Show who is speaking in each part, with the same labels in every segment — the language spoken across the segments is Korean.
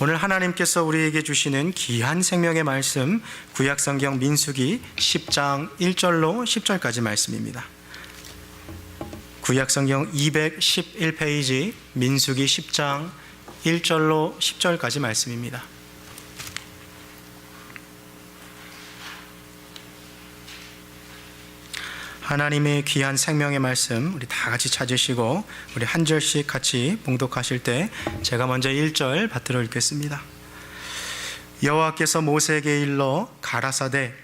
Speaker 1: 오늘 하나님께서 우리에게 주시는 귀한 생명의 말씀, 구약성경 민수기 10장 1절로 10절까지 말씀입니다. 구약성경 211페이지 민수기 10장 1절로 10절까지 말씀입니다. 하나님의 귀한 생명의 말씀 우리 다 같이 찾으시고 우리 한 절씩 같이 봉독하실 때 제가 먼저 1절 받들어 읽겠습니다. 여호와께서 모세에게 일러 가라사대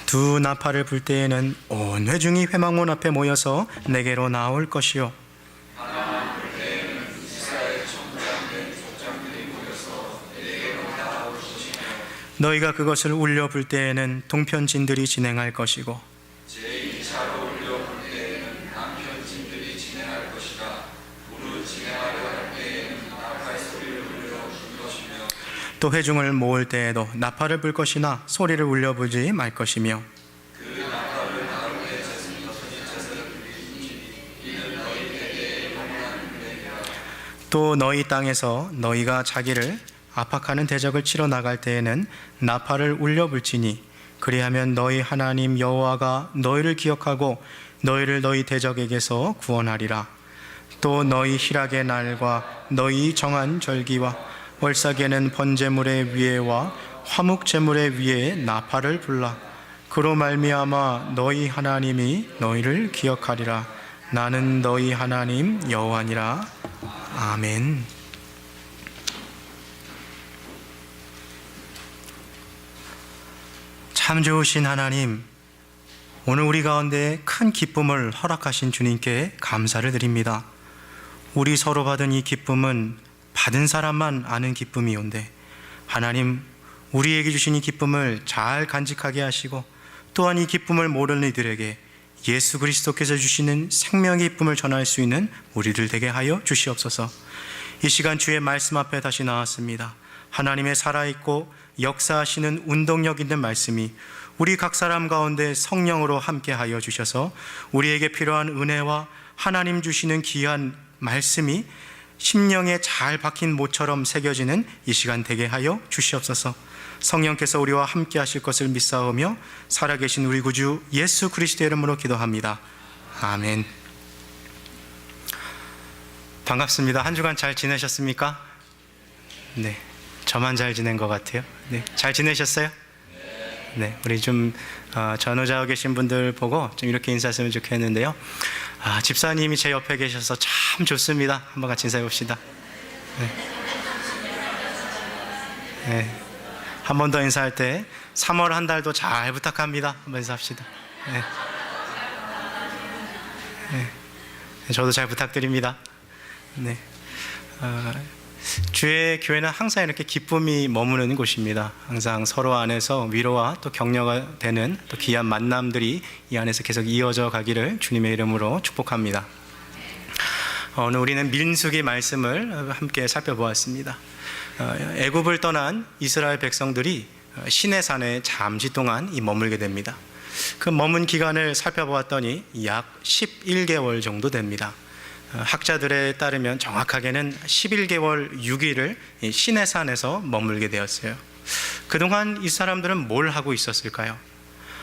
Speaker 1: 두 나팔을 불 때에는 온 회중이 회막문 앞에 모여서 내게로 나올 것이요 너희가 그것을 울려 불 때에는 동편진들이 진행할 것이고 제2차로 울려 불 때에는 남편진들이 진행할 것이라 무릇 진행하려 할 때에는 나팔 소리를 울려 불 것이며 또 회중을 모을 때에도 나팔을 불 것이나 소리를 울려 불지 말 것이며 그 나팔을 나올 때 자신이 터진 자세를 불리니 이는 너희에게 영원한 은혜이라. 또 너희 땅에서 너희가 자기를 압박하는 대적을 치러 나갈 때에는 나팔을 울려 불지니 그리하면 너희 하나님 여호와가 너희를 기억하고 너희를 너희 대적에게서 구원하리라. 또 너희 희락의 날과 너희 정한 절기와 월삭에는 번제물의 위에와 화목제물의 위에 나팔을 불라. 그로 말미암아 너희 하나님이 너희를 기억하리라. 나는 너희 하나님 여호와니라. 아멘. 참 좋으신 하나님, 오늘 우리 가운데 큰 기쁨을 허락하신 주님께 감사를 드립니다. 우리 서로 받은 이 기쁨은 받은 사람만 아는 기쁨이온데 하나님, 우리에게 주신 이 기쁨을 잘 간직하게 하시고 또한 이 기쁨을 모르는 이들에게 예수 그리스도께서 주시는 생명의 기쁨을 전할 수 있는 우리들 되게 하여 주시옵소서. 이 시간 주의 말씀 앞에 다시 나왔습니다. 하나님의 살아있고 역사하시는 운동력 있는 말씀이 우리 각 사람 가운데 성령으로 함께하여 주셔서 우리에게 필요한 은혜와 하나님 주시는 귀한 말씀이 심령에 잘 박힌 못처럼 새겨지는 이 시간 되게 하여 주시옵소서. 성령께서 우리와 함께 하실 것을 믿사오며 살아계신 우리 구주 예수 그리스도의 이름으로 기도합니다. 아멘. 반갑습니다. 한 주간 잘 지내셨습니까? 네, 저만 잘 지낸 것 같아요. 네, 잘 지내셨어요? 네, 우리 좀 전후좌우 계신 분들 보고 좀 이렇게 인사했으면 좋겠는데요. 집사님이 제 옆에 계셔서 참 좋습니다. 한번 같이 인사해 봅시다. 네. 네. 한 번 더 인사할 때 3월 한 달도 잘 부탁합니다. 한번 인사합시다. 네. 네. 저도 잘 부탁드립니다. 네. 주의 교회는 항상 이렇게 기쁨이 머무는 곳입니다. 항상 서로 안에서 위로와 또 격려가 되는 또 귀한 만남들이 이 안에서 계속 이어져 가기를 주님의 이름으로 축복합니다. 오늘 우리는 민수기 말씀을 함께 살펴보았습니다. 애굽을 떠난 이스라엘 백성들이 시내산에 잠시 동안 머물게 됩니다. 그 머문 기간을 살펴보았더니 약 11개월 정도 됩니다. 학자들에 따르면 정확하게는 11개월 6일을 시내산에서 머물게 되었어요. 그동안 이 사람들은 뭘 하고 있었을까요?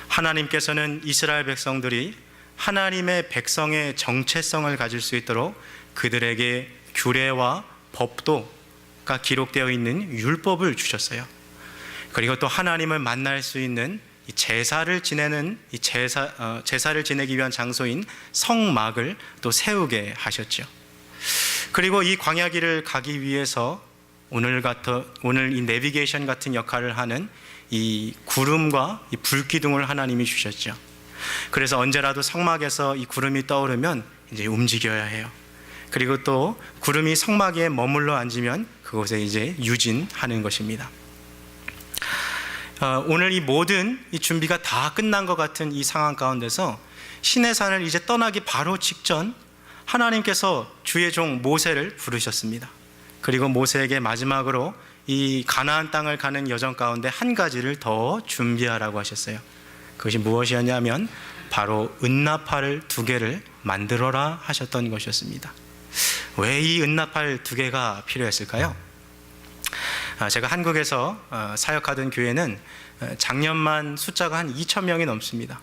Speaker 1: 하나님께서는 이스라엘 백성들이 하나님의 백성의 정체성을 가질 수 있도록 그들에게 규례와 법도가 기록되어 있는 율법을 주셨어요. 그리고 또 하나님을 만날 수 있는 이 제사를 지내는 제사를 지내기 위한 장소인 성막을 또 세우게 하셨죠. 그리고 이 광야길을 가기 위해서 오늘 이 내비게이션 같은 역할을 하는 이 구름과 이 불기둥을 하나님이 주셨죠. 그래서 언제라도 성막에서 이 구름이 떠오르면 이제 움직여야 해요. 그리고 또 구름이 성막에 머물러 앉으면 그곳에 이제 유진하는 것입니다. 오늘 이 모든 이 준비가 다 끝난 것 같은 이 상황 가운데서 시내산을 이제 떠나기 바로 직전 하나님께서 주의 종 모세를 부르셨습니다. 그리고 모세에게 마지막으로 이 가나안 땅을 가는 여정 가운데 한 가지를 더 준비하라고 하셨어요. 그것이 무엇이었냐면 바로 은나팔 2개를 만들어라 하셨던 것이었습니다. 왜 이 은나팔 2개가 필요했을까요? 제가 한국에서 사역하던 교회는 작년만 숫자가 한 2,000명이 넘습니다.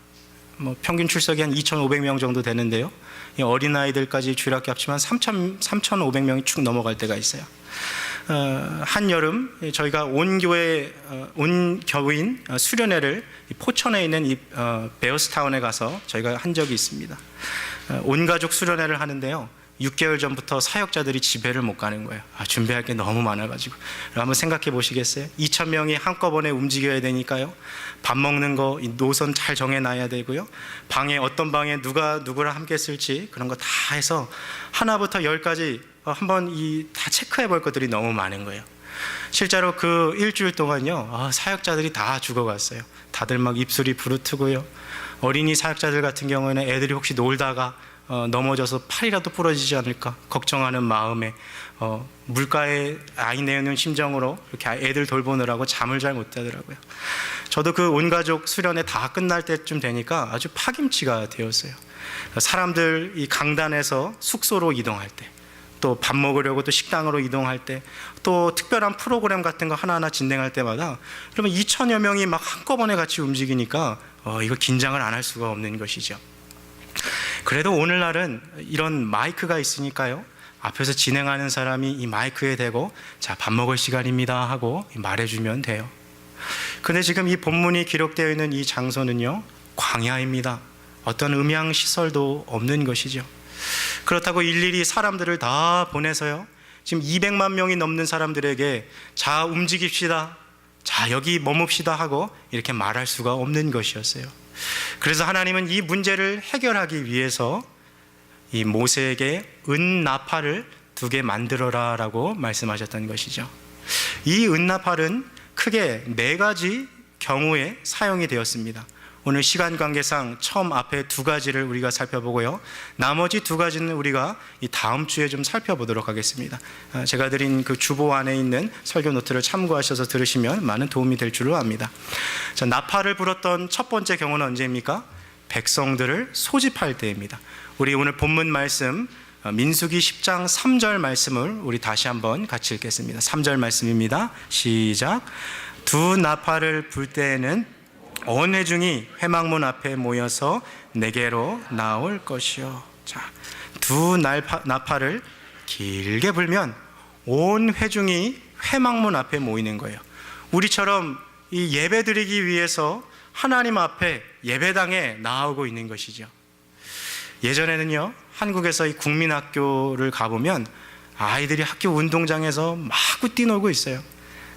Speaker 1: 평균 출석이 한 2,500명 정도 되는데요. 어린아이들까지 주일학교 합치면 3,500명이 축 넘어갈 때가 있어요. 한여름 저희가 온 교인 수련회를 포천에 있는 이 베어스타운에 가서 저희가 한 적이 있습니다. 온 가족 수련회를 하는데요, 6개월 전부터 사역자들이 집회를 못 가는 거예요. 준비할 게 너무 많아가지고. 한번 생각해 보시겠어요? 2,000명이 한꺼번에 움직여야 되니까요, 밥 먹는 거 노선 잘 정해놔야 되고요, 방에 어떤 방에 누가 누구랑 함께 쓸지 그런 거 다 해서 하나부터 10까지 한번 다 체크해 볼 것들이 너무 많은 거예요. 실제로 그 일주일 동안요, 사역자들이 다 죽어갔어요. 다들 막 입술이 부르트고요, 어린이 사역자들 같은 경우에는 애들이 혹시 놀다가 넘어져서 팔이라도 부러지지 않을까 걱정하는 마음에 물가에 아이 내는 심정으로 이렇게 애들 돌보느라고 잠을 잘 못 자더라고요. 저도 그 온가족 수련회 다 끝날 때쯤 되니까 아주 파김치가 되었어요. 사람들 이 강단에서 숙소로 이동할 때, 또 밥 먹으려고 또 식당으로 이동할 때, 또 특별한 프로그램 같은 거 하나하나 진행할 때마다 그러면 2,000여 명이 막 한꺼번에 같이 움직이니까 이거 긴장을 안 할 수가 없는 것이죠. 그래도 오늘날은 이런 마이크가 있으니까요, 앞에서 진행하는 사람이 이 마이크에 대고 자, 밥 먹을 시간입니다 하고 말해주면 돼요. 근데 지금 이 본문이 기록되어 있는 이 장소는요, 광야입니다. 어떤 음향시설도 없는 것이죠. 그렇다고 일일이 사람들을 다 보내서요, 지금 200만 명이 넘는 사람들에게 자, 움직입시다, 자, 여기 머뭅시다 하고 이렇게 말할 수가 없는 것이었어요. 그래서 하나님은 이 문제를 해결하기 위해서 이 모세에게 은나팔을 2개 만들어라 라고 말씀하셨던 것이죠. 이 은나팔은 크게 4가지 경우에 사용이 되었습니다. 오늘 시간 관계상 처음 앞에 2가지를 우리가 살펴보고요, 나머지 2가지는 우리가 이 다음 주에 좀 살펴보도록 하겠습니다. 제가 드린 그 주보 안에 있는 설교 노트를 참고하셔서 들으시면 많은 도움이 될 줄로 압니다. 자, 나팔을 불었던 첫 번째 경우는 언제입니까? 백성들을 소집할 때입니다. 우리 오늘 본문 말씀 민수기 10장 3절 말씀을 우리 다시 한번 같이 읽겠습니다. 3절 말씀입니다. 시작. 2 나팔을 불 때에는 온 회중이 회막문 앞에 모여서 내게로 나올 것이요. 자, 2 나팔을 길게 불면 온 회중이 회막문 앞에 모이는 거예요. 우리처럼 이 예배 드리기 위해서 하나님 앞에 예배당에 나오고 있는 것이죠. 예전에는요, 한국에서 이 국민학교를 가보면 아이들이 학교 운동장에서 마구 뛰놀고 있어요.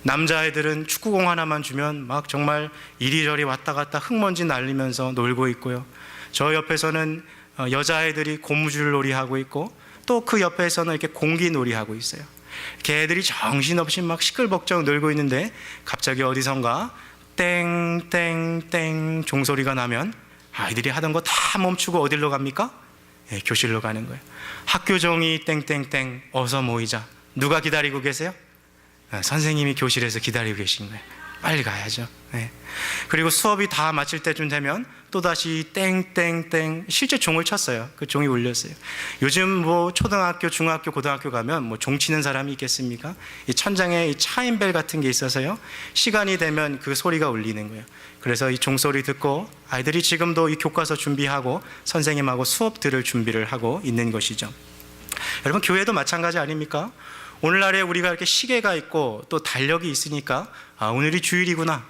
Speaker 1: 남자아이들은 축구공 하나만 주면 막 정말 이리저리 왔다 갔다 흙먼지 날리면서 놀고 있고요, 저 옆에서는 여자아이들이 고무줄놀이 하고 있고, 또 그 옆에서는 이렇게 공기놀이 하고 있어요. 걔들이 정신없이 막 시끌벅적 놀고 있는데 갑자기 어디선가 땡땡땡 종소리가 나면 아이들이 하던 거 다 멈추고 어디로 갑니까? 교실로 가는 거예요. 학교종이 땡땡땡 어서 모이자. 누가 기다리고 계세요? 선생님이 교실에서 기다리고 계신 거예요. 빨리 가야죠. 그리고 수업이 다 마칠 때쯤 되면 또다시 땡땡땡, 실제 종을 쳤어요. 그 종이 울렸어요. 요즘 뭐 초등학교, 중학교, 고등학교 가면 뭐 종 치는 사람이 있겠습니까? 이 천장에 이 차인벨 같은 게 있어서요, 시간이 되면 그 소리가 울리는 거예요. 그래서 이 종소리 듣고 아이들이 지금도 이 교과서 준비하고 선생님하고 수업 들을 준비를 하고 있는 것이죠. 여러분, 교회도 마찬가지 아닙니까? 오늘날에 우리가 이렇게 시계가 있고 또 달력이 있으니까 오늘이 주일이구나,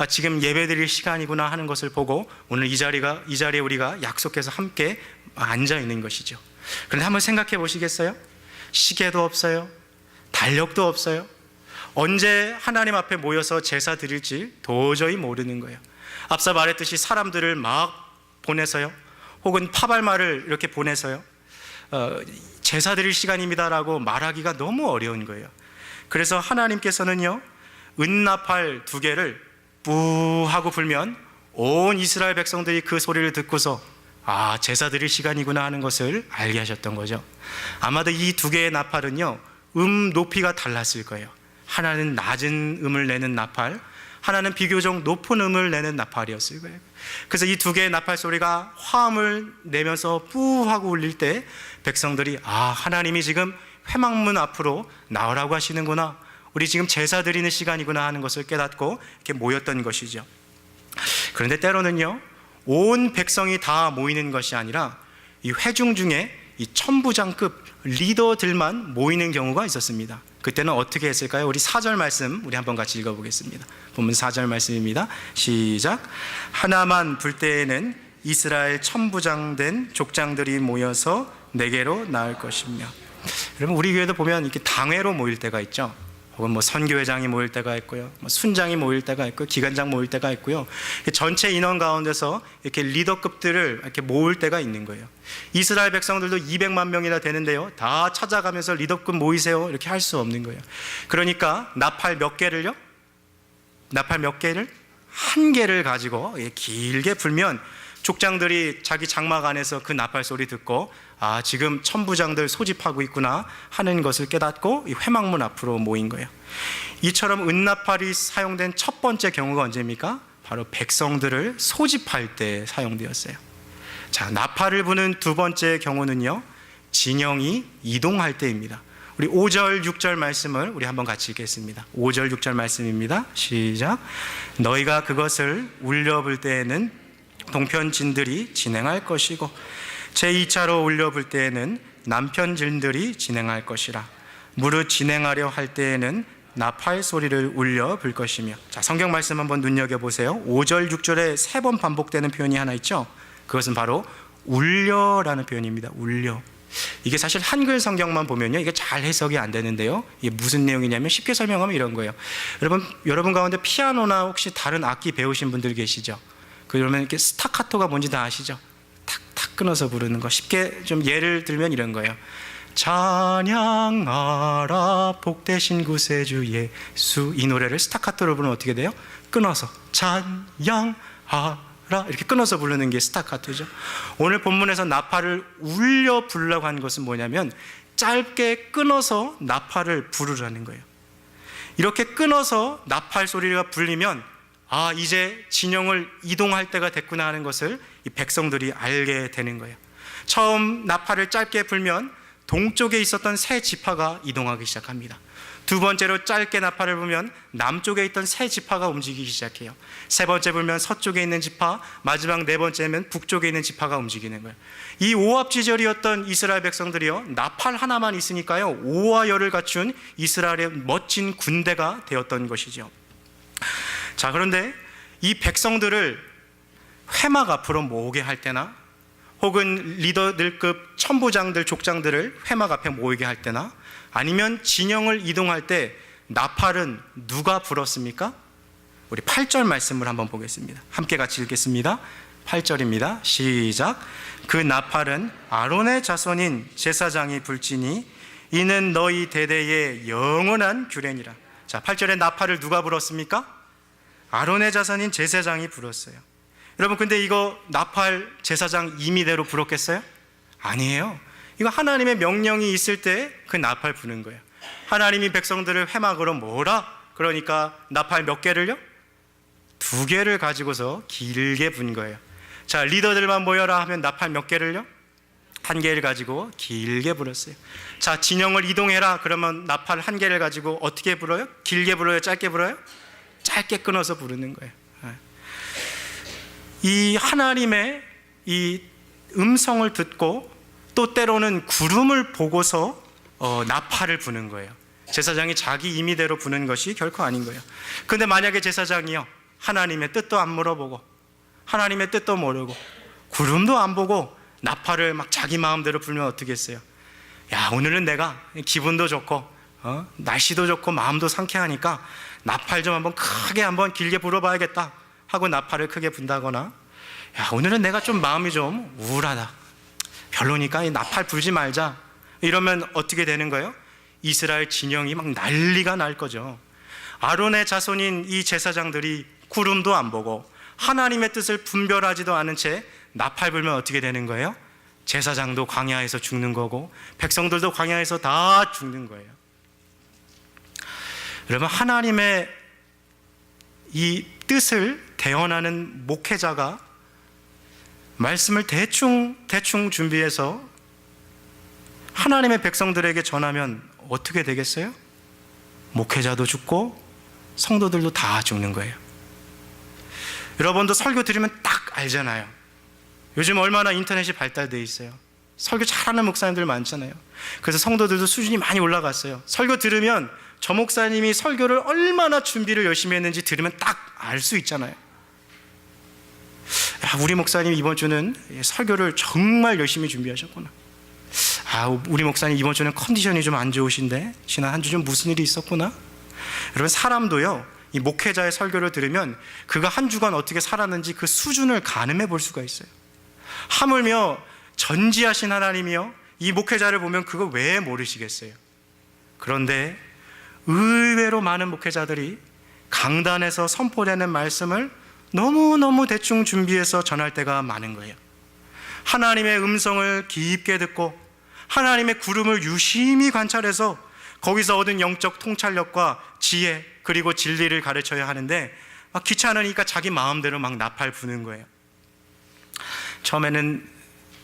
Speaker 1: 지금 예배 드릴 시간이구나 하는 것을 보고 오늘 이 자리에 우리가 약속해서 함께 앉아 있는 것이죠. 그런데 한번 생각해 보시겠어요? 시계도 없어요, 달력도 없어요. 언제 하나님 앞에 모여서 제사 드릴지 도저히 모르는 거예요. 앞서 말했듯이 사람들을 막 보내서요, 혹은 파발마를 이렇게 보내서요, 제사 드릴 시간입니다라고 말하기가 너무 어려운 거예요. 그래서 하나님께서는요, 은나팔 2개를 뿌 하고 불면 온 이스라엘 백성들이 그 소리를 듣고서 제사 드릴 시간이구나 하는 것을 알게 하셨던 거죠. 아마도 이 2개의 나팔은요, 높이가 달랐을 거예요. 하나는 낮은 음을 내는 나팔, 하나는 비교적 높은 음을 내는 나팔이었을 거예요. 그래서 이 두 개의 나팔 소리가 화음을 내면서 뿌하고 울릴 때 백성들이 하나님이 지금 회막문 앞으로 나오라고 하시는구나, 우리 지금 제사 드리는 시간이구나 하는 것을 깨닫고 이렇게 모였던 것이죠. 그런데 때로는요, 온 백성이 다 모이는 것이 아니라 이 회중 중에 이 천부장급 리더들만 모이는 경우가 있었습니다. 그때는 어떻게 했을까요? 우리 4절 말씀 우리 한번 같이 읽어보겠습니다. 본문 4절 말씀입니다. 시작. 하나만 불 때에는 이스라엘 천부장 된 족장들이 모여서 내게로 나을 것이며. 여러분, 우리 교회도 보면 이렇게 당회로 모일 때가 있죠. 혹은 뭐 선교회장이 모일 때가 있고요, 뭐 순장이 모일 때가 있고, 기관장 모일 때가 있고요. 전체 인원 가운데서 이렇게 리더급들을 이렇게 모을 때가 있는 거예요. 이스라엘 백성들도 200만 명이나 되는데요, 다 찾아가면서 리더급 모이세요 이렇게 할 수 없는 거예요. 그러니까 나팔 몇 개를요? 나팔 몇 개를? 한 개를 가지고 길게 불면 족장들이 자기 장막 안에서 그 나팔 소리 듣고 지금 천부장들 소집하고 있구나 하는 것을 깨닫고 이 회막문 앞으로 모인 거예요. 이처럼 은나팔이 사용된 첫 번째 경우가 언제입니까? 바로 백성들을 소집할 때 사용되었어요. 자, 나팔을 부는 두 번째 경우는요, 진영이 이동할 때입니다. 우리 5절 6절 말씀을 우리 한번 같이 읽겠습니다. 5절 6절 말씀입니다. 시작. 너희가 그것을 울려불 때에는 동편진들이 진행할 것이고 제2차로 울려불 때에는 남편진들이 진행할 것이라. 무릇 진행하려 할 때에는 나팔 소리를 울려 불 것이며. 자, 성경 말씀 한번 눈여겨보세요. 5절 6절에 3번 반복되는 표현이 하나 있죠. 그것은 바로 울려라는 표현입니다. 울려. 이게 사실 한글 성경만 보면요, 이게 잘 해석이 안 되는데요, 이게 무슨 내용이냐면 쉽게 설명하면 이런 거예요. 여러분 가운데 피아노나 혹시 다른 악기 배우신 분들 계시죠? 그러면 이렇게 스타카토가 뭔지 다 아시죠? 탁탁 끊어서 부르는 거. 쉽게 좀 예를 들면 이런 거예요. 찬양하라 복되신 구세주 예수. 이 노래를 스타카토로 부르면 어떻게 돼요? 끊어서 찬양하라 이렇게 끊어서 부르는 게 스타카토죠. 오늘 본문에서 나팔을 울려 부르려고 하는 것은 뭐냐면 짧게 끊어서 나팔을 부르라는 거예요. 이렇게 끊어서 나팔 소리가 불리면 이제 진영을 이동할 때가 됐구나 하는 것을 이 백성들이 알게 되는 거예요. 처음 나팔을 짧게 불면 동쪽에 있었던 세 지파가 이동하기 시작합니다. 두 번째로 짧게 나팔을 불면 남쪽에 있던 세 지파가 움직이기 시작해요. 세 번째 불면 서쪽에 있는 지파, 마지막 네 번째면 북쪽에 있는 지파가 움직이는 거예요. 이 오합지졸이었던 이스라엘 백성들이요, 나팔 하나만 있으니까요, 오와 열을 갖춘 이스라엘의 멋진 군대가 되었던 것이죠. 자, 그런데 이 백성들을 회막 앞으로 모으게 할 때나 혹은 리더들급 천부장들, 족장들을 회막 앞에 모이게 할 때나 아니면 진영을 이동할 때 나팔은 누가 불었습니까? 우리 8절 말씀을 한번 보겠습니다. 함께 같이 읽겠습니다. 8절입니다. 시작. 그 나팔은 아론의 자손인 제사장이 불지니 이는 너희 대대의 영원한 규례니라. 자, 8절에 나팔을 누가 불었습니까? 아론의 자손인 제사장이 불었어요. 여러분, 근데 이거 나팔 제사장 임의대로 불었겠어요? 아니에요. 이거 하나님의 명령이 있을 때 그 나팔 부는 거예요. 하나님이 백성들을 회막으로 모으라, 그러니까 나팔 몇 개를요? 2개를 가지고서 길게 분 거예요. 자, 리더들만 모여라 하면 나팔 몇 개를요? 1개를 가지고 길게 불었어요. 자, 진영을 이동해라 그러면 나팔 1개를 가지고 어떻게 불어요? 길게 불어요? 짧게 불어요? 짧게 끊어서 부르는 거예요. 이 하나님의 이 음성을 듣고 또 때로는 구름을 보고서 나팔을 부는 거예요. 제사장이 자기 임의대로 부는 것이 결코 아닌 거예요. 그런데 만약에 제사장이요, 하나님의 뜻도 안 물어보고 하나님의 뜻도 모르고 구름도 안 보고 나팔을 막 자기 마음대로 불면 어떻게 했어요? 야, 오늘은 내가 기분도 좋고 날씨도 좋고 마음도 상쾌하니까 나팔 좀 한번 크게 한번 길게 불어봐야겠다 하고 나팔을 크게 분다거나, 야, 오늘은 내가 좀 마음이 좀 우울하다, 별로니까 이 나팔 불지 말자, 이러면 어떻게 되는 거예요? 이스라엘 진영이 막 난리가 날 거죠. 아론의 자손인 이 제사장들이 구름도 안 보고 하나님의 뜻을 분별하지도 않은 채 나팔 불면 어떻게 되는 거예요? 제사장도 광야에서 죽는 거고 백성들도 광야에서 다 죽는 거예요. 여러분, 하나님의 이 뜻을 대언하는 목회자가 말씀을 대충 준비해서 하나님의 백성들에게 전하면 어떻게 되겠어요? 목회자도 죽고 성도들도 다 죽는 거예요. 여러분도 설교 들으면 딱 알잖아요. 요즘 얼마나 인터넷이 발달되어 있어요. 설교 잘하는 목사님들 많잖아요. 그래서 성도들도 수준이 많이 올라갔어요. 설교 들으면 저 목사님이 설교를 얼마나 준비를 열심히 했는지 들으면 딱 알 수 있잖아요. 야, 우리 목사님 이번 주는 설교를 정말 열심히 준비하셨구나. 우리 목사님 이번 주는 컨디션이 좀 안 좋으신데 지난 한 주 좀 무슨 일이 있었구나. 여러분, 사람도요, 이 목회자의 설교를 들으면 그가 한 주간 어떻게 살았는지 그 수준을 가늠해 볼 수가 있어요. 하물며 전지하신 하나님이요, 이 목회자를 보면 그거 왜 모르시겠어요? 그런데 의외로 많은 목회자들이 강단에서 선포되는 말씀을 너무너무 대충 준비해서 전할 때가 많은 거예요. 하나님의 음성을 깊게 듣고 하나님의 구름을 유심히 관찰해서 거기서 얻은 영적 통찰력과 지혜 그리고 진리를 가르쳐야 하는데 막 귀찮으니까 자기 마음대로 막 나팔 부는 거예요. 처음에는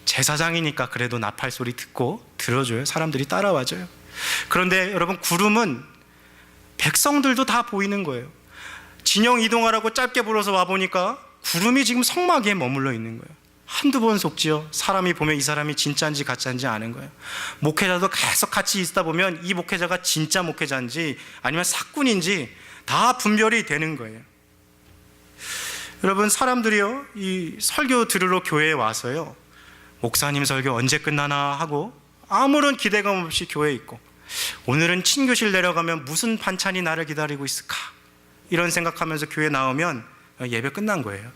Speaker 1: 제사장이니까 그래도 나팔 소리 듣고 들어줘요. 사람들이 따라와줘요. 그런데 여러분, 구름은 백성들도 다 보이는 거예요. 진영 이동하라고 짧게 불어서 와보니까 구름이 지금 성막에 머물러 있는 거예요. 한두 번 속지요. 사람이 보면 이 사람이 진짜인지 가짜인지 아는 거예요. 목회자도 계속 같이 있다 보면 이 목회자가 진짜 목회자인지 아니면 사꾼인지 다 분별이 되는 거예요. 여러분, 사람들이요, 이 설교 들으러 교회에 와서요, 목사님 설교 언제 끝나나 하고 아무런 기대감 없이 교회에 있고, 오늘은 친교실 내려가면 무슨 반찬이 나를 기다리고 있을까, 이런 생각하면서 교회 나오면 예배 끝난 거예요.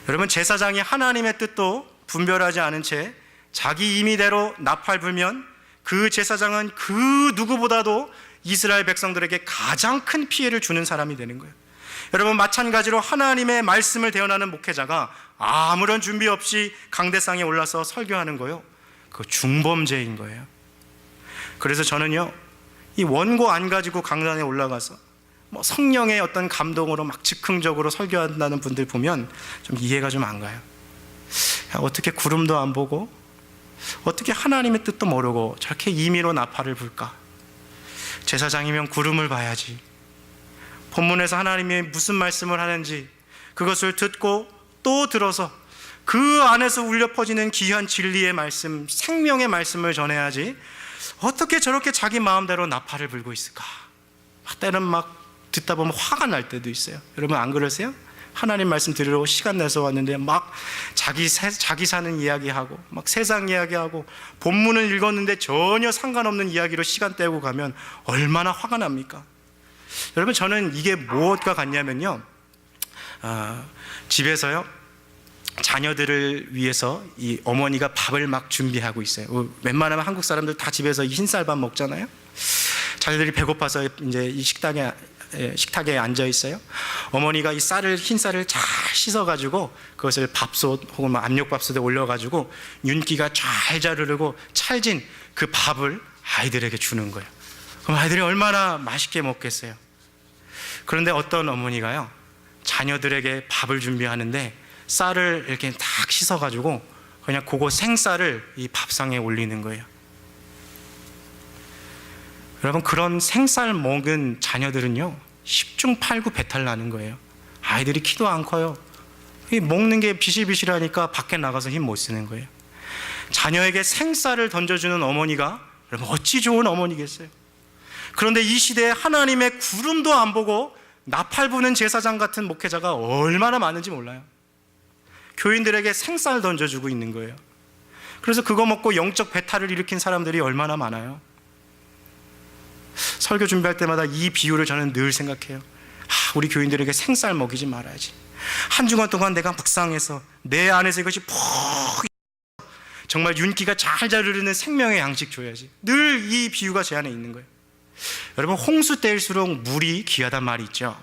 Speaker 1: 여러분, 제사장이 하나님의 뜻도 분별하지 않은 채 자기 임의대로 나팔 불면 그 제사장은 그 누구보다도 이스라엘 백성들에게 가장 큰 피해를 주는 사람이 되는 거예요. 여러분, 마찬가지로 하나님의 말씀을 대언하는 목회자가 아무런 준비 없이 강대상에 올라서 설교하는 거요, 그 중범죄인 거예요. 그래서 저는요, 이 원고 안 가지고 강단에 올라가서 성령의 어떤 감동으로 막 즉흥적으로 설교한다는 분들 보면 좀 이해가 좀 안 가요. 어떻게 구름도 안 보고 어떻게 하나님의 뜻도 모르고 저렇게 임의로 나팔을 불까? 제사장이면 구름을 봐야지. 본문에서 하나님이 무슨 말씀을 하는지 그것을 듣고 또 들어서 그 안에서 울려 퍼지는 귀한 진리의 말씀, 생명의 말씀을 전해야지 어떻게 저렇게 자기 마음대로 나팔을 불고 있을까? 때는 막 듣다 보면 화가 날 때도 있어요. 여러분, 안 그러세요? 하나님 말씀 들으러 시간 내서 왔는데 막 자기 사는 이야기하고 막 세상 이야기하고 본문을 읽었는데 전혀 상관없는 이야기로 시간 때우고 가면 얼마나 화가 납니까? 여러분, 저는 이게 무엇과 같냐면요, 집에서요, 자녀들을 위해서 이 어머니가 밥을 막 준비하고 있어요. 웬만하면 한국 사람들 다 집에서 흰쌀밥 먹잖아요. 자녀들이 배고파서 이제 이 식탁에 앉아 있어요. 어머니가 이 흰 쌀을 잘 씻어가지고 그것을 밥솥 혹은 압력밥솥에 올려가지고 윤기가 잘 흐르고 찰진 그 밥을 아이들에게 주는 거예요. 그럼 아이들이 얼마나 맛있게 먹겠어요. 그런데 어떤 어머니가요, 자녀들에게 밥을 준비하는데 쌀을 이렇게 딱 씻어가지고 그냥 그거 생쌀을 이 밥상에 올리는 거예요. 여러분, 그런 생쌀 먹은 자녀들은요, 10중 8구 배탈 나는 거예요. 아이들이 키도 안 커요. 먹는 게 비실비실하니까 밖에 나가서 힘 못 쓰는 거예요. 자녀에게 생쌀을 던져주는 어머니가 여러분 어찌 좋은 어머니겠어요. 그런데 이 시대에 하나님의 구름도 안 보고 나팔 부는 제사장 같은 목회자가 얼마나 많은지 몰라요. 교인들에게 생쌀 던져주고 있는 거예요. 그래서 그거 먹고 영적 배탈을 일으킨 사람들이 얼마나 많아요. 설교 준비할 때마다 이 비유를 저는 늘 생각해요. 우리 교인들에게 생쌀 먹이지 말아야지. 한 주간 동안 내가 묵상해서 내 안에서 이것이 푹 정말 윤기가 잘 흐르는 생명의 양식 줘야지. 늘 이 비유가 제 안에 있는 거예요. 여러분, 홍수 때일수록 물이 귀하단 말이 있죠.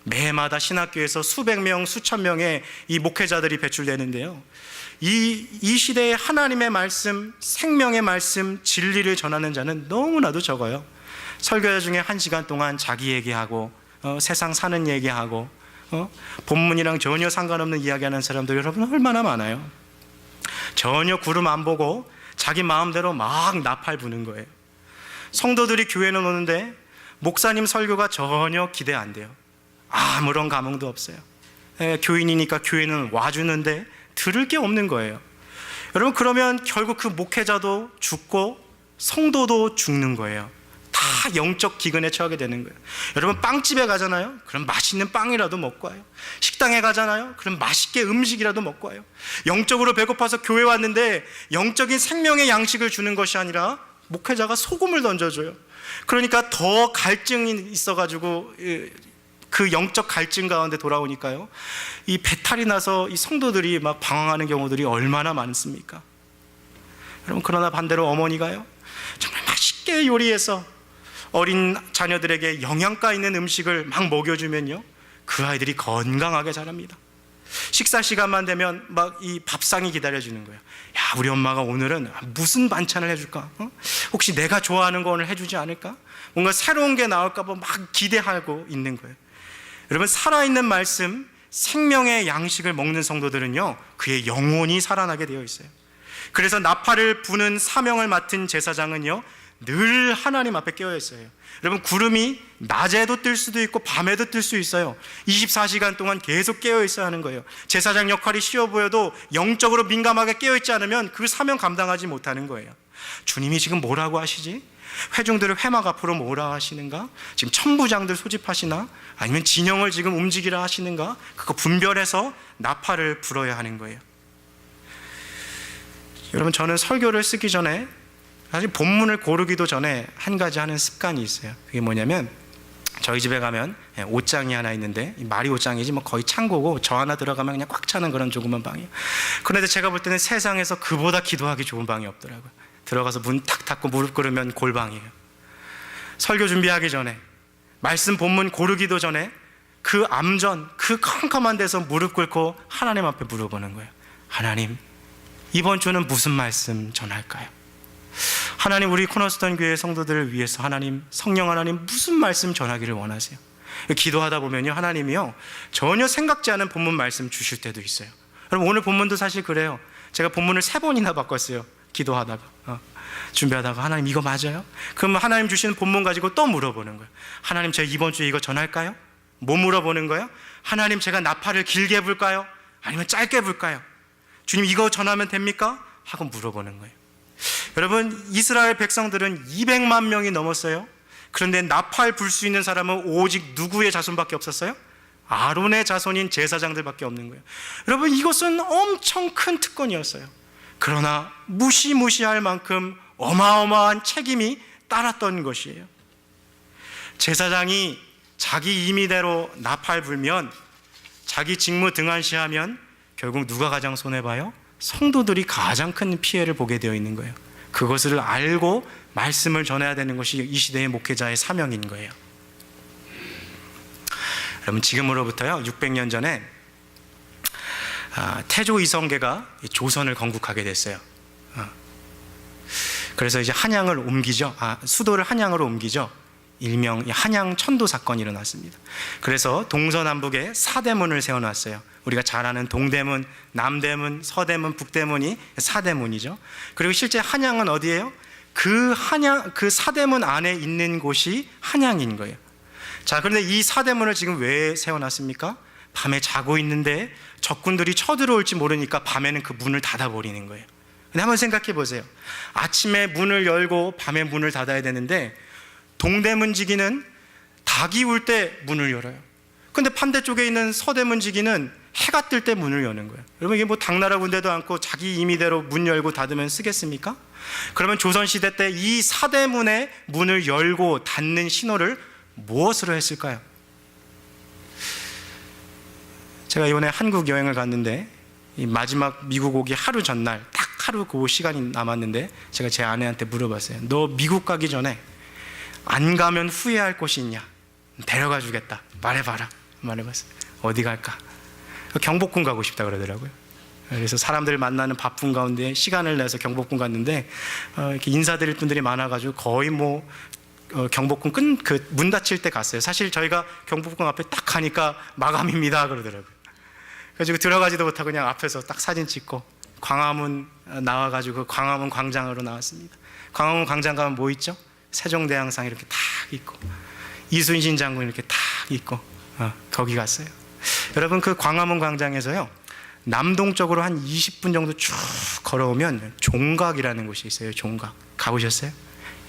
Speaker 1: 매마다 신학교에서 수백 명, 수천 명의 이 목회자들이 배출되는데요, 이 시대에 하나님의 말씀, 생명의 말씀, 진리를 전하는 자는 너무나도 적어요. 설교자 중에 1시간 동안 자기 얘기하고 세상 사는 얘기하고 본문이랑 전혀 상관없는 이야기하는 사람들 여러분 얼마나 많아요. 전혀 구름 안 보고 자기 마음대로 막 나팔 부는 거예요. 성도들이 교회는 오는데 목사님 설교가 전혀 기대 안 돼요. 아무런 감흥도 없어요. 교인이니까 교회는 와주는데 들을 게 없는 거예요. 여러분, 그러면 결국 그 목회자도 죽고 성도도 죽는 거예요. 다 영적 기근에 처하게 되는 거예요. 여러분, 빵집에 가잖아요. 그럼 맛있는 빵이라도 먹고 와요. 식당에 가잖아요. 그럼 맛있게 음식이라도 먹고 와요. 영적으로 배고파서 교회 왔는데 영적인 생명의 양식을 주는 것이 아니라 목회자가 소금을 던져줘요. 그러니까 더 갈증이 있어가지고 그 영적 갈증 가운데 돌아오니까요, 이 배탈이 나서 이 성도들이 막 방황하는 경우들이 얼마나 많습니까? 여러분, 그러나 반대로 어머니가요, 정말 맛있게 요리해서 어린 자녀들에게 영양가 있는 음식을 막 먹여주면요, 그 아이들이 건강하게 자랍니다. 식사 시간만 되면 막 이 밥상이 기다려주는 거예요. 야, 우리 엄마가 오늘은 무슨 반찬을 해줄까? 혹시 내가 좋아하는 거 오늘 해주지 않을까? 뭔가 새로운 게 나올까 봐 막 기대하고 있는 거예요. 여러분, 살아있는 말씀, 생명의 양식을 먹는 성도들은요, 그의 영혼이 살아나게 되어 있어요. 그래서 나팔을 부는 사명을 맡은 제사장은요, 늘 하나님 앞에 깨어 있어요. 여러분, 구름이 낮에도 뜰 수도 있고 밤에도 뜰 수 있어요. 24시간 동안 계속 깨어 있어야 하는 거예요. 제사장 역할이 쉬워 보여도 영적으로 민감하게 깨어 있지 않으면 그 사명 감당하지 못하는 거예요. 주님이 지금 뭐라고 하시지? 회중들을 회막 앞으로 모으라 하시는가? 지금 천부장들 소집하시나? 아니면 진영을 지금 움직이라 하시는가? 그거 분별해서 나팔을 불어야 하는 거예요. 여러분, 저는 설교를 쓰기 전에, 사실 본문을 고르기도 전에 한 가지 하는 습관이 있어요. 그게 뭐냐면, 저희 집에 가면 옷장이 하나 있는데, 말이 옷장이지 뭐 거의 창고고, 저 하나 들어가면 그냥 꽉 차는 그런 조그만 방이에요. 그런데 제가 볼 때는 세상에서 그보다 기도하기 좋은 방이 없더라고요. 들어가서 문 탁 닫고 무릎 꿇으면 골방이에요. 설교 준비하기 전에, 말씀 본문 고르기도 전에 그 암전, 그 컴컴한 데서 무릎 꿇고 하나님 앞에 물어보는 거예요. 하나님, 이번 주는 무슨 말씀 전할까요? 하나님, 우리 코너스턴 교회 성도들을 위해서 하나님, 성령 하나님 무슨 말씀 전하기를 원하세요? 기도하다 보면요, 하나님이요, 전혀 생각지 않은 본문 말씀 주실 때도 있어요. 여러분, 오늘 본문도 사실 그래요. 제가 본문을 3번이나 바꿨어요. 기도하다가, 준비하다가, 하나님 이거 맞아요? 그러면 하나님 주시는 본문 가지고 또 물어보는 거예요. 하나님, 제가 이번 주에 이거 전할까요? 뭐 물어보는 거예요? 하나님, 제가 나팔을 길게 불까요? 아니면 짧게 불까요? 주님, 이거 전하면 됩니까? 하고 물어보는 거예요. 여러분, 이스라엘 백성들은 200만 명이 넘었어요. 그런데 나팔 불 수 있는 사람은 오직 누구의 자손밖에 없었어요? 아론의 자손인 제사장들밖에 없는 거예요. 여러분, 이것은 엄청 큰 특권이었어요. 그러나 무시무시할 만큼 어마어마한 책임이 따랐던 것이에요. 제사장이 자기 임의대로 나팔 불면, 자기 직무 등한시하면 결국 누가 가장 손해봐요? 성도들이 가장 큰 피해를 보게 되어 있는 거예요. 그것을 알고 말씀을 전해야 되는 것이 이 시대의 목회자의 사명인 거예요. 여러분, 지금으로부터요 600년 전에 태조 이성계가 조선을 건국하게 됐어요. 그래서 이제 한양을 옮기죠. 수도를 한양으로 옮기죠. 일명 한양 천도 사건이 일어났습니다. 그래서 동서남북에 4대문을 세워놨어요. 우리가 잘 아는 동대문, 남대문, 서대문, 북대문이 4대문이죠. 그리고 실제 한양은 어디예요? 그 4대문 안에 있는 곳이 한양인 거예요. 자, 그런데 이 4대문을 지금 왜 세워놨습니까? 밤에 자고 있는데 적군들이 쳐들어올지 모르니까 밤에는 그 문을 닫아버리는 거예요. 근데 한번 생각해 보세요. 아침에 문을 열고 밤에 문을 닫아야 되는데 동대문지기는 닭이 울 때 문을 열어요. 근데 반대쪽에 있는 서대문지기는 해가 뜰 때 문을 여는 거예요. 여러분, 이게 뭐 당나라 군대도 않고 자기 임의대로 문 열고 닫으면 쓰겠습니까? 그러면 조선시대 때 이 4대문의 문을 열고 닫는 신호를 무엇으로 했을까요? 제가 이번에 한국 여행을 갔는데 이 마지막 미국 오기 하루 전날, 딱 하루 그 시간이 남았는데 제가 제 아내한테 물어봤어요. 너 미국 가기 전에 안 가면 후회할 곳이 있냐? 데려가 주겠다. 말해봐라. 말해봤어요. 어디 갈까? 경복궁 가고 싶다 그러더라고요. 그래서 사람들 만나는 바쁜 가운데 시간을 내서 경복궁 갔는데 이렇게 인사드릴 분들이 많아가지고 거의 뭐 경복궁 문 닫힐 때 갔어요. 사실 저희가 경복궁 앞에 딱 가니까 마감입니다 그러더라고요. 그래서 들어가지도 못하고 그냥 앞에서 딱 사진 찍고 광화문 나와가지고 광화문 광장으로 나왔습니다. 광화문 광장 가면 뭐 있죠? 세종대왕상 이렇게 탁 있고 이순신 장군 이렇게 탁 있고 거기 갔어요. 여러분 그 광화문 광장에서요 남동쪽으로 한 20분 정도 쭉 걸어오면 종각이라는 곳이 있어요. 종각 가보셨어요?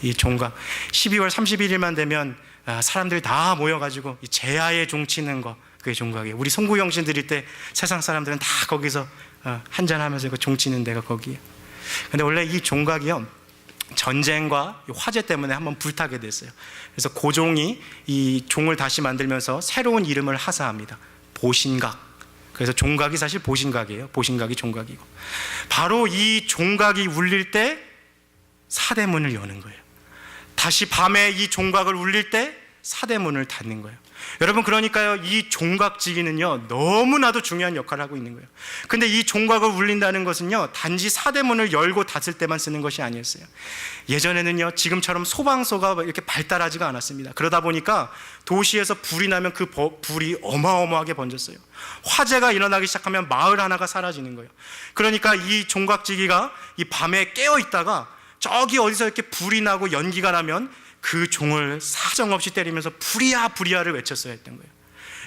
Speaker 1: 이 종각 12월 31일만 되면 사람들이 다 모여가지고 이 제야에 종치는 거 그게 종각이에요. 우리 송구영신 드릴 때 세상 사람들은 다 거기서 한잔하면서 그 종치는 데가 거기예요. 근데 원래 이 종각이요 전쟁과 화재 때문에 한번 불타게 됐어요. 그래서 고종이 이 종을 다시 만들면서 새로운 이름을 하사합니다. 보신각. 그래서 종각이 사실 보신각이에요. 보신각이 종각이고 바로 이 종각이 울릴 때 사대문을 여는 거예요. 다시 밤에 이 종각을 울릴 때 사대문을 닫는 거예요. 여러분 그러니까요 이 종각지기는요 너무나도 중요한 역할을 하고 있는 거예요. 근데 이 종각을 울린다는 것은요 단지 사대문을 열고 닫을 때만 쓰는 것이 아니었어요. 예전에는요 지금처럼 소방서가 이렇게 발달하지가 않았습니다. 그러다 보니까 도시에서 불이 나면 그 불이 어마어마하게 번졌어요. 화재가 일어나기 시작하면 마을 하나가 사라지는 거예요. 그러니까 이 종각지기가 이 밤에 깨어 있다가 저기 어디서 이렇게 불이 나고 연기가 나면 그 종을 사정없이 때리면서 불이야 불이야를 외쳤어야 했던 거예요.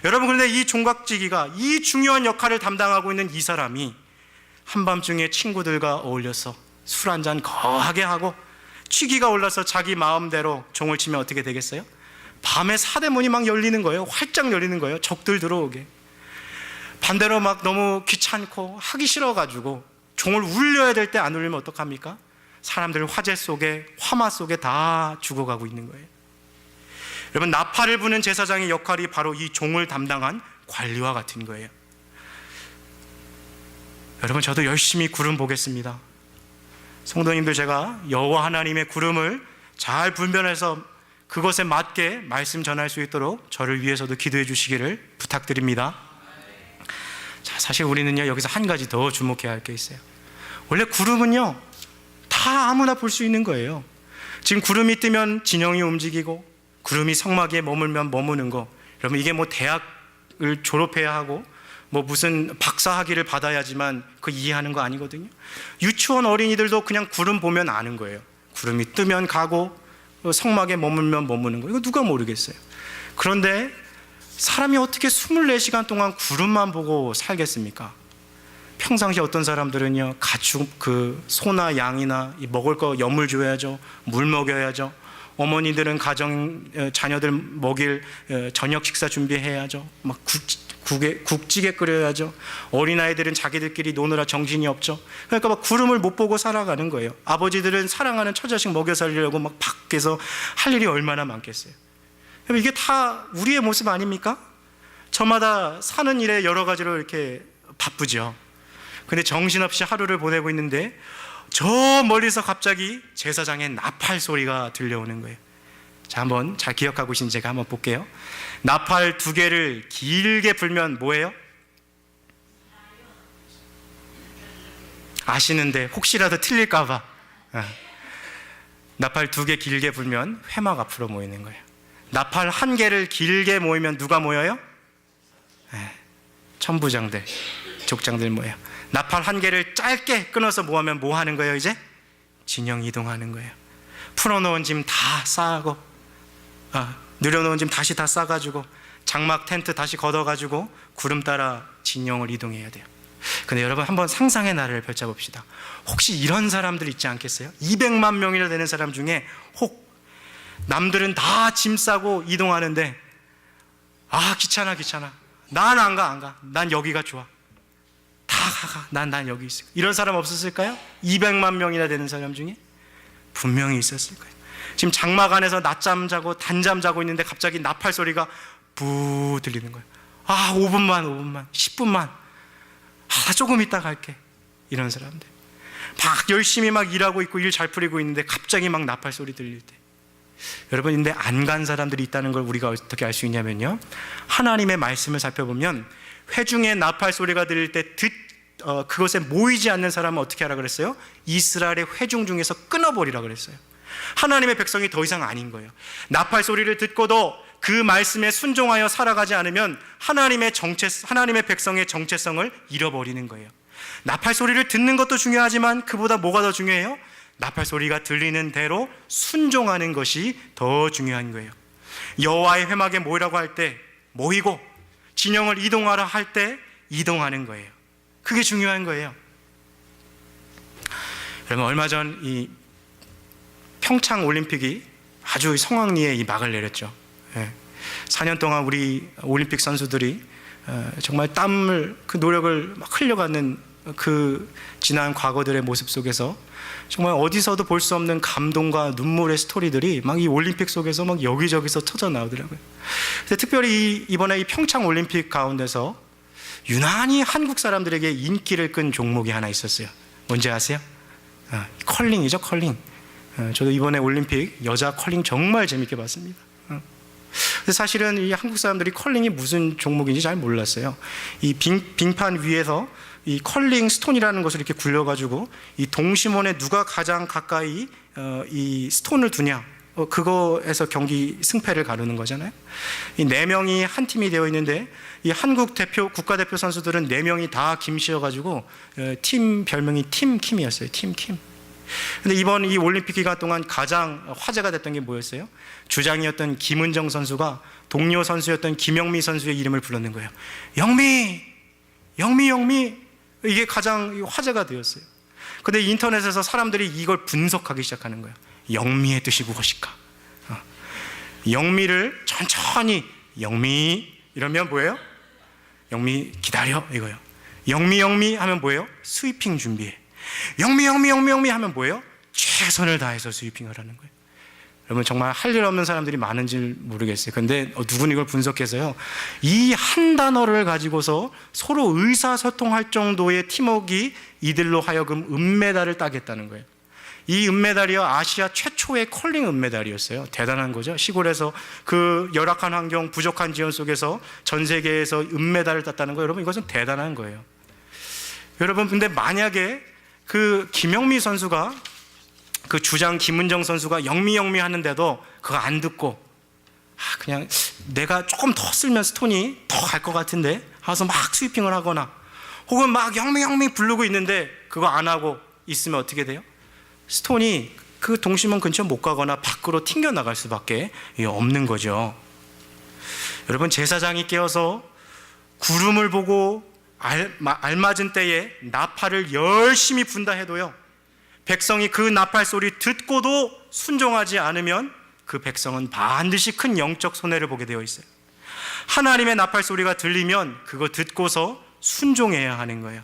Speaker 1: 여러분 그런데 이 종각지기가 이 중요한 역할을 담당하고 있는 이 사람이 한밤중에 친구들과 어울려서 술 한잔 거하게 하고 취기가 올라서 자기 마음대로 종을 치면 어떻게 되겠어요? 밤에 사대문이 막 열리는 거예요. 활짝 열리는 거예요. 적들 들어오게. 반대로 막 너무 귀찮고 하기 싫어가지고 종을 울려야 될 때 안 울리면 어떡합니까? 사람들 화재 속에 화마 속에 다 죽어가고 있는 거예요. 여러분 나팔을 부는 제사장의 역할이 바로 이 종을 담당한 관리와 같은 거예요. 여러분 저도 열심히 구름 보겠습니다. 성도님들 제가 여호와 하나님의 구름을 잘 분별해서 그것에 맞게 말씀 전할 수 있도록 저를 위해서도 기도해 주시기를 부탁드립니다. 자, 사실 우리는요 여기서 한 가지 더 주목해야 할 게 있어요. 원래 구름은요 다 아무나 볼 수 있는 거예요. 지금 구름이 뜨면 진영이 움직이고 구름이 성막에 머물면 머무는 거, 여러분 이게 뭐 대학을 졸업해야 하고 뭐 무슨 박사학위를 받아야지만 그 이해하는 거 아니거든요. 유치원 어린이들도 그냥 구름 보면 아는 거예요. 구름이 뜨면 가고 성막에 머물면 머무는 거, 이거 누가 모르겠어요. 그런데 사람이 어떻게 24시간 동안 구름만 보고 살겠습니까? 평상시 어떤 사람들은요 가축 소나 양이나 먹을 거 염을 줘야죠, 물 먹여야죠. 어머니들은 자녀들 먹일 저녁 식사 준비해야죠. 막 국찌개 끓여야죠. 어린아이들은 자기들끼리 노느라 정신이 없죠. 그러니까 막 구름을 못 보고 살아가는 거예요. 아버지들은 사랑하는 처자식 먹여 살리려고 막 밖에서 할 일이 얼마나 많겠어요. 이게 다 우리의 모습 아닙니까? 저마다 사는 일에 여러 가지로 이렇게 바쁘죠. 근데 정신없이 하루를 보내고 있는데 저 멀리서 갑자기 제사장의 나팔 소리가 들려오는 거예요. 자, 한번 잘 기억하고 계신 제가 한번 볼게요. 나팔 2개를 길게 불면 뭐예요? 아시는데 혹시라도 틀릴까 봐. 나팔 2개 길게 불면 회막 앞으로 모이는 거예요. 나팔 1개를 길게 모이면 누가 모여요? 천부장들, 족장들 모여요. 나팔 1개를 짧게 끊어서 모으면 뭐 하는 거예요 이제? 진영 이동하는 거예요. 풀어놓은 짐 다 싸고 늘여놓은 짐 다시 다 싸가지고 장막 텐트 다시 걷어가지고 구름 따라 진영을 이동해야 돼요. 근데 여러분 한번 상상의 나래를 펼쳐봅시다. 혹시 이런 사람들 있지 않겠어요? 200만 명이나 되는 사람 중에 혹 남들은 다 짐 싸고 이동하는데 귀찮아 난 안 가 난 여기가 좋아, 난 여기 있어. 이런 사람 없었을까요? 200만 명이나 되는 사람 중에 분명히 있었을 거예요. 지금 장막 안에서 낮잠 자고 단잠 자고 있는데 갑자기 나팔 소리가 부 들리는 거예요. 5분만 10분만 조금 이따 갈게. 이런 사람들 막 열심히 막 일하고 있고 일 잘 풀리고 있는데 갑자기 막 나팔 소리 들릴 때, 여러분 근데 안 간 사람들이 있다는 걸 우리가 어떻게 알 수 있냐면요, 하나님의 말씀을 살펴보면 회중의 나팔 소리가 들릴 때 그것에 모이지 않는 사람은 어떻게 하라 그랬어요? 이스라엘의 회중 중에서 끊어버리라 그랬어요. 하나님의 백성이 더 이상 아닌 거예요. 나팔 소리를 듣고도 그 말씀에 순종하여 살아가지 않으면 하나님의 백성의 정체성을 잃어버리는 거예요. 나팔 소리를 듣는 것도 중요하지만 그보다 뭐가 더 중요해요? 나팔 소리가 들리는 대로 순종하는 것이 더 중요한 거예요. 여호와의 회막에 모이라고 할 때 모이고 진영을 이동하라 할 때 이동하는 거예요. 그게 중요한 거예요. 그러면 얼마 전 이 평창 올림픽이 아주 성황리에 이 막을 내렸죠. 4년 동안 우리 올림픽 선수들이 정말 땀을, 그 노력을 막 흘려가는 그 지난 과거들의 모습 속에서 정말 어디서도 볼 수 없는 감동과 눈물의 스토리들이 막 이 올림픽 속에서 막 여기저기서 터져 나오더라고요. 근데 특별히 이번에 이 평창 올림픽 가운데서 유난히 한국 사람들에게 인기를 끈 종목이 하나 있었어요. 뭔지 아세요? 컬링이죠, 컬링. 저도 이번에 올림픽 여자 컬링 정말 재밌게 봤습니다. 근데 사실은 이 한국 사람들이 컬링이 무슨 종목인지 잘 몰랐어요. 이 빙판 위에서 이 컬링 스톤이라는 것을 이렇게 굴려가지고 이 동심원에 누가 가장 가까이 이 스톤을 두냐, 그거에서 경기 승패를 가르는 거잖아요. 이 4명이 한 팀이 되어 있는데 이 한국 국가대표 선수들은 4명이 다 김씨여가지고 팀 별명이 팀킴이었어요. 팀킴. 근데 이번 이 올림픽 기간 동안 가장 화제가 됐던 게 뭐였어요? 주장이었던 김은정 선수가 동료 선수였던 김영미 선수의 이름을 불렀는 거예요. 영미, 영미, 영미. 이게 가장 화제가 되었어요. 근데 인터넷에서 사람들이 이걸 분석하기 시작하는 거예요. 영미의 뜻이 무엇일까? 영미를 천천히 영미 이러면 뭐예요? 영미 기다려 이거예요. 영미 영미 하면 뭐예요? 스위핑 준비해. 영미 영미 영미 영미 하면 뭐예요? 최선을 다해서 스위핑을 하는 거예요. 여러분 정말 할 일 없는 사람들이 많은지 모르겠어요. 근데 누군 이걸 분석해서요, 이 한 단어를 가지고서 서로 의사소통할 정도의 팀워크가 이들로 하여금 은메달을 따겠다는 거예요. 이 은메달이요, 아시아 최초의 컬링 은메달이었어요. 대단한 거죠. 시골에서 그 열악한 환경, 부족한 지원 속에서 전 세계에서 은메달을 땄다는 거예요. 여러분 이것은 대단한 거예요. 여러분 근데 만약에 그 김영미 선수가, 그 주장 김은정 선수가 영미 영미 하는데도 그거 안 듣고 그냥 내가 조금 더 쓸면 스톤이 더 갈 것 같은데 하면서 막 스위핑을 하거나 혹은 막 영미 영미 부르고 있는데 그거 안 하고 있으면 어떻게 돼요? 스톤이 그 동심원 근처 못 가거나 밖으로 튕겨 나갈 수밖에 없는 거죠. 여러분 제사장이 깨어서 구름을 보고 알맞은 때에 나팔을 열심히 분다 해도요, 백성이 그 나팔 소리 듣고도 순종하지 않으면 그 백성은 반드시 큰 영적 손해를 보게 되어 있어요. 하나님의 나팔 소리가 들리면 그거 듣고서 순종해야 하는 거예요.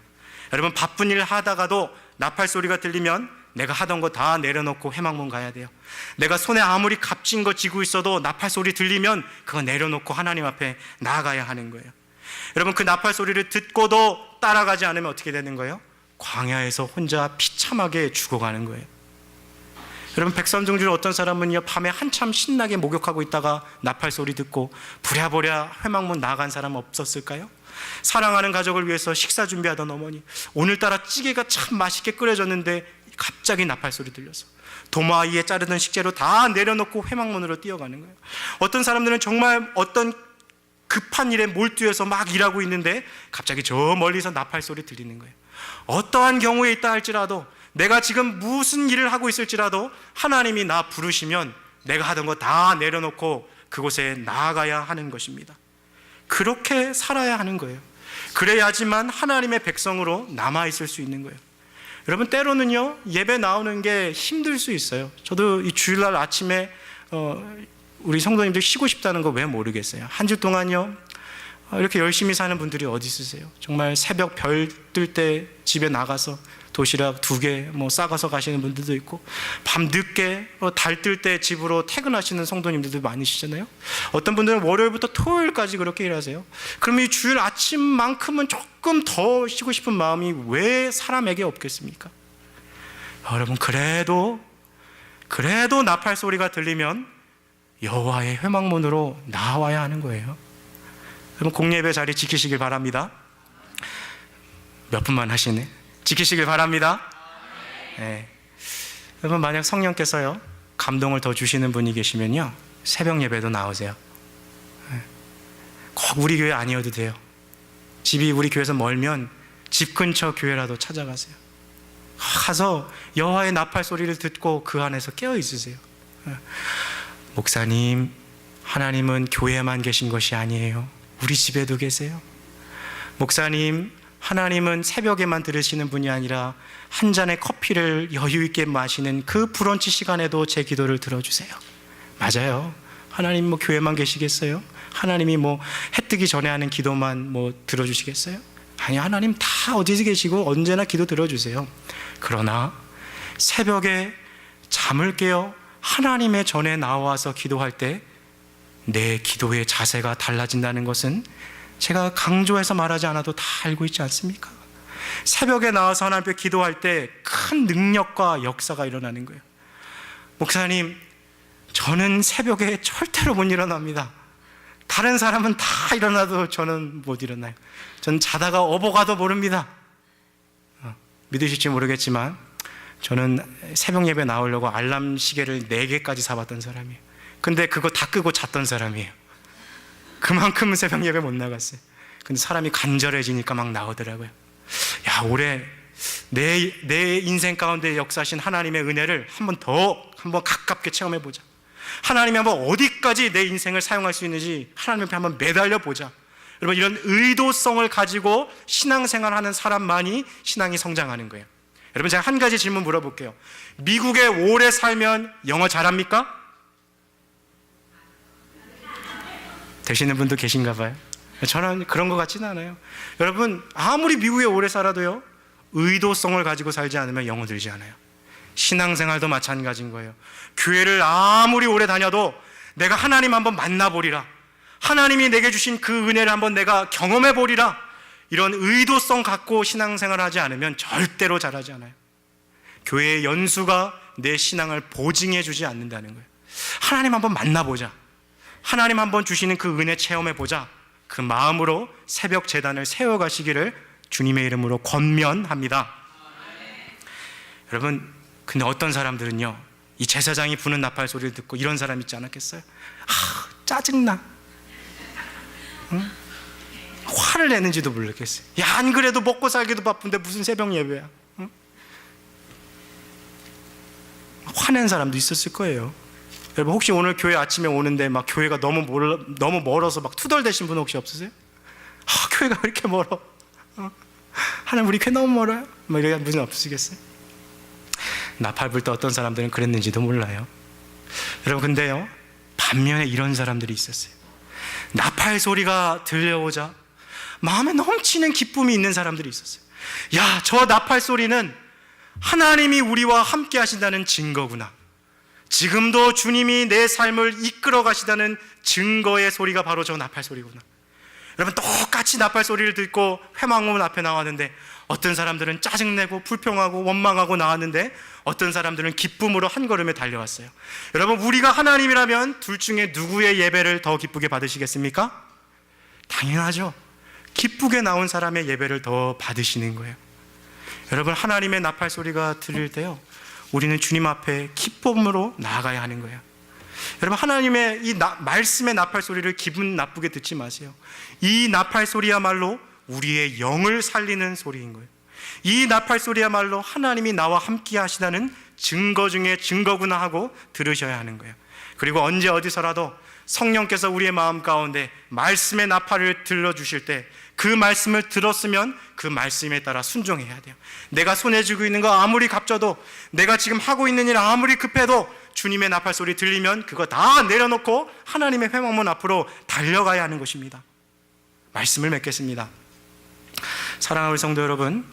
Speaker 1: 여러분 바쁜 일 하다가도 나팔 소리가 들리면 내가 하던 거 다 내려놓고 회막문 가야 돼요. 내가 손에 아무리 값진 거 쥐고 있어도 나팔 소리 들리면 그거 내려놓고 하나님 앞에 나아가야 하는 거예요. 여러분 그 나팔 소리를 듣고도 따라가지 않으면 어떻게 되는 거예요? 광야에서 혼자 비참하게 죽어가는 거예요. 여러분 백성중 중 어떤 사람은요, 밤에 한참 신나게 목욕하고 있다가 나팔 소리 듣고 부랴부랴 회막문 나간 사람 없었을까요? 사랑하는 가족을 위해서 식사 준비하던 어머니, 오늘따라 찌개가 참 맛있게 끓여졌는데 갑자기 나팔 소리 들려서 도마위에 자르던 식재료 다 내려놓고 회막문으로 뛰어가는 거예요. 어떤 사람들은 정말 어떤 급한 일에 몰두해서 막 일하고 있는데 갑자기 저 멀리서 나팔 소리 들리는 거예요. 어떠한 경우에 있다 할지라도, 내가 지금 무슨 일을 하고 있을지라도 하나님이 나 부르시면 내가 하던 거 다 내려놓고 그곳에 나아가야 하는 것입니다. 그렇게 살아야 하는 거예요. 그래야지만 하나님의 백성으로 남아있을 수 있는 거예요. 여러분 때로는요, 예배 나오는 게 힘들 수 있어요. 저도 이 주일날 아침에 우리 성도님들 쉬고 싶다는 거 왜 모르겠어요. 한 주 동안요 이렇게 열심히 사는 분들이 어디 있으세요? 정말 새벽 별 뜰 때 집에 나가서 도시락 2개 싸가서 가시는 분들도 있고, 밤 늦게 달 뜰 때 집으로 퇴근하시는 성도님들도 많으시잖아요. 어떤 분들은 월요일부터 토요일까지 그렇게 일하세요. 그럼 이 주일 아침만큼은 조금 더 쉬고 싶은 마음이 왜 사람에게 없겠습니까? 여러분 그래도 나팔 소리가 들리면 여호와의 회막문으로 나와야 하는 거예요. 여러분 공예배 자리 지키시길 바랍니다. 몇 분만 하시네. 지키시길 바랍니다. 네. 여러분 만약 성령께서요 감동을 더 주시는 분이 계시면요, 새벽 예배도 나오세요. 꼭 우리 교회 아니어도 돼요. 집이 우리 교회에서 멀면 집 근처 교회라도 찾아가세요. 가서 여호와의 나팔 소리를 듣고 그 안에서 깨어 있으세요. 목사님, 하나님은 교회에만 계신 것이 아니에요. 우리 집에도 계세요. 목사님, 하나님은 새벽에만 들으시는 분이 아니라 한 잔의 커피를 여유 있게 마시는 그 브런치 시간에도 제 기도를 들어주세요. 맞아요. 하나님 뭐 교회만 계시겠어요? 하나님이 뭐 해 뜨기 전에 하는 기도만 뭐 들어주시겠어요? 아니, 하나님 다 어디서 계시고 언제나 기도 들어주세요. 그러나 새벽에 잠을 깨어 하나님의 전에 나와서 기도할 때 내 기도의 자세가 달라진다는 것은 제가 강조해서 말하지 않아도 다 알고 있지 않습니까? 새벽에 나와서 하나님 앞에 기도할 때 큰 능력과 역사가 일어나는 거예요. 목사님, 저는 새벽에 절대로 못 일어납니다. 다른 사람은 다 일어나도 저는 못 일어나요. 저는 자다가 업어가도 모릅니다. 믿으실지 모르겠지만 저는 새벽 예배 나오려고 알람 시계를 4개까지 사봤던 사람이에요. 근데 그거 다 끄고 잤던 사람이에요. 그만큼 새벽 예배 못 나갔어요. 근데 사람이 간절해지니까 막 나오더라고요. 야, 올해 내 인생 가운데 역사하신 하나님의 은혜를 한번 가깝게 체험해보자. 하나님이 한번 어디까지 내 인생을 사용할 수 있는지 하나님 앞에 한번 매달려보자. 여러분, 이런 의도성을 가지고 신앙생활하는 사람만이 신앙이 성장하는 거예요. 여러분, 제가 한 가지 질문 물어볼게요. 미국에 오래 살면 영어 잘합니까? 되시는 분도 계신가 봐요. 저는 그런 것 같지는 않아요. 여러분, 아무리 미국에 오래 살아도요, 의도성을 가지고 살지 않으면 영어 늘지 않아요. 신앙생활도 마찬가지인 거예요. 교회를 아무리 오래 다녀도 내가 하나님 한번 만나보리라, 하나님이 내게 주신 그 은혜를 한번 내가 경험해보리라, 이런 의도성 갖고 신앙생활을 하지 않으면 절대로 잘하지 않아요. 교회의 연수가 내 신앙을 보증해 주지 않는다는 거예요. 하나님 한번 만나보자, 하나님 한번 주시는 그 은혜 체험해보자, 그 마음으로 새벽 제단을 세워가시기를 주님의 이름으로 권면합니다. 여러분, 근데 어떤 사람들은요, 이 제사장이 부는 나팔 소리를 듣고 이런 사람 있지 않았겠어요? 짜증나. 응? 화를 내는지도 모르겠어요. 야, 안 그래도 먹고 살기도 바쁜데 무슨 새벽 예배야. 응? 화낸 사람도 있었을 거예요. 여러분, 혹시 오늘 교회 아침에 오는데 막 교회가 너무 멀어서 막 투덜대신 분 혹시 없으세요? 교회가 왜 이렇게 멀어? 하나님, 우리 교회 너무 멀어요? 막 이런 분은 없으시겠어요? 나팔 불 때 어떤 사람들은 그랬는지도 몰라요. 여러분, 근데요, 반면에 이런 사람들이 있었어요. 나팔 소리가 들려오자 마음에 넘치는 기쁨이 있는 사람들이 있었어요. 야, 저 나팔 소리는 하나님이 우리와 함께 하신다는 증거구나. 지금도 주님이 내 삶을 이끌어 가시다는 증거의 소리가 바로 저 나팔 소리구나. 여러분, 똑같이 나팔 소리를 듣고 회망문 앞에 나왔는데 어떤 사람들은 짜증내고 불평하고 원망하고 나왔는데 어떤 사람들은 기쁨으로 한 걸음에 달려왔어요. 여러분, 우리가 하나님이라면 둘 중에 누구의 예배를 더 기쁘게 받으시겠습니까? 당연하죠. 기쁘게 나온 사람의 예배를 더 받으시는 거예요. 여러분, 하나님의 나팔 소리가 들릴 때요, 우리는 주님 앞에 기쁨으로 나아가야 하는 거예요. 여러분, 하나님의 이 말씀의 나팔 소리를 기분 나쁘게 듣지 마세요. 이 나팔 소리야말로 우리의 영을 살리는 소리인 거예요. 이 나팔 소리야말로 하나님이 나와 함께 하시다는 증거 중에 증거구나 하고 들으셔야 하는 거예요. 그리고 언제 어디서라도 성령께서 우리의 마음 가운데 말씀의 나팔을 들려주실 때 그 말씀을 들었으면 그 말씀에 따라 순종해야 돼요. 내가 손에 쥐고 있는 거 아무리 값져도, 내가 지금 하고 있는 일 아무리 급해도 주님의 나팔 소리 들리면 그거 다 내려놓고 하나님의 회망문 앞으로 달려가야 하는 것입니다. 말씀을 맺겠습니다. 사랑하는 우리 성도 여러분,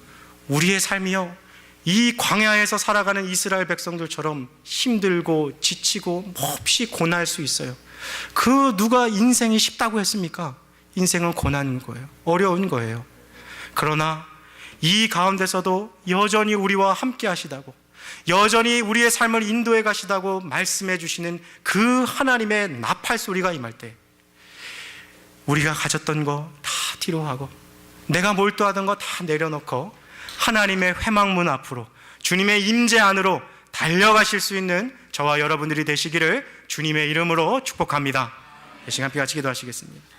Speaker 1: 우리의 삶이요, 이 광야에서 살아가는 이스라엘 백성들처럼 힘들고 지치고 몹시 고난할 수 있어요. 그 누가 인생이 쉽다고 했습니까? 인생은 고난인 거예요. 어려운 거예요. 그러나 이 가운데서도 여전히 우리와 함께 하시다고, 여전히 우리의 삶을 인도해 가시다고 말씀해 주시는 그 하나님의 나팔 소리가 임할 때 우리가 가졌던 거 다 뒤로 하고 내가 몰두하던 거 다 내려놓고 하나님의 회망문 앞으로, 주님의 임재 안으로 달려가실 수 있는 저와 여러분들이 되시기를 주님의 이름으로 축복합니다. 이 시간 함께 같이 기도하시겠습니다.